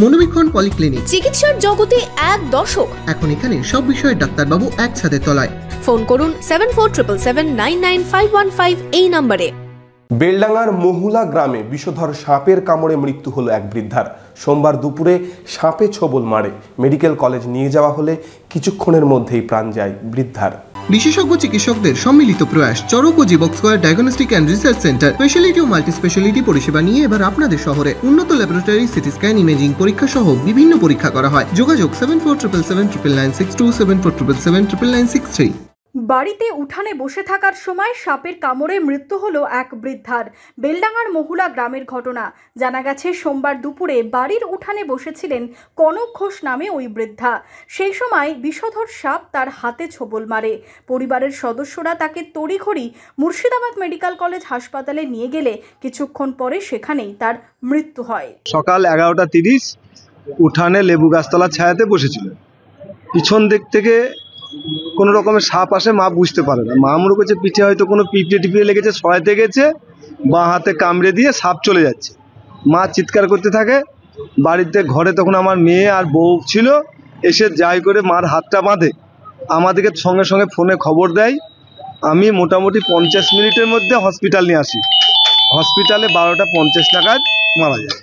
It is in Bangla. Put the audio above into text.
মনোবীক্ষণ পলিক্লিনিক, চিকিৎসার জগতে এক দশক। এখন এখানে সব বিষয়ে ডাক্তারবাবু এক ছাদের তলায়। ফোন করুন 7477799515 এই নম্বরে। বেলডাঙ্গার মহুলা গ্রামে বিষধর সাপের কামড়ে মৃত্যু হলো এক বৃদ্ধার। সোমবার দুপুরে সাপে ছোবল মারে, মেডিকেল কলেজ নিয়ে যাওয়া হলে কিছুক্ষণের মধ্যেই প্রাণ যায় বৃদ্ধার। বিশেষজ্ঞ চিকিৎসকদের সম্মিলিত প্রয়াস, চরক ও Jivak square diagnostic and research centre speciality ও মাল্টি স্পেশালিটি পরিষেবা নিয়ে এবার আপনাদের শহরে। উন্নত ল্যাবরেটরি, সিটি স্ক্যান, ইমেজিং পরীক্ষা সহ বিভিন্ন পরীক্ষা করা হয়। যোগাযোগ 7477799627 7477799963। বাড়িতে উঠানে বসে থাকার সময় সাপের কামড়ে মৃত্যু হলো এক বৃদ্ধার। বেলডাঙ্গার মহুলা গ্রামের ঘটনা। জানা গেছে, সোমবার দুপুরে বাড়ির উঠানে বসেছিলেন কনক ঘোষ নামে ওই বৃদ্ধা। সেই সময় বিষধর সাপ তার হাতে ছোবল মারে। পরিবারের সদস্যরা তাকে তড়িঘড়ি মুর্শিদাবাদ মেডিকেল কলেজ হাসপাতালে নিয়ে গেলে কিছুক্ষণ পরে সেখানেই তার মৃত্যু হয়। সকাল 11:30 উঠানে লেবু গাছতলার ছায়াতে বসেছিল। পিছন দিক থেকে কোনো রকমের সাপ আসে, মা বুঝতে পারে না। মা মনে করছে পিঠে হয়তো কোনো পিঁপড়ে লেগেছে, সরাইতে গেছে, বাঁ হাতে কামড়ে দিয়ে সাপ চলে যাচ্ছে। মা চিৎকার করতে থাকে। বাড়িতে ঘরে তখন আমার মেয়ে আর বউ ছিল, এসে যাই করে মার হাতটা বাঁধে, আমাদেরকে সঙ্গে সঙ্গে ফোনে খবর দেয়। আমি মোটামুটি 50 মিনিটের মধ্যে হসপিটাল নিয়ে আসি। হসপিটালে 12:50 নাগাদ মারা যায়।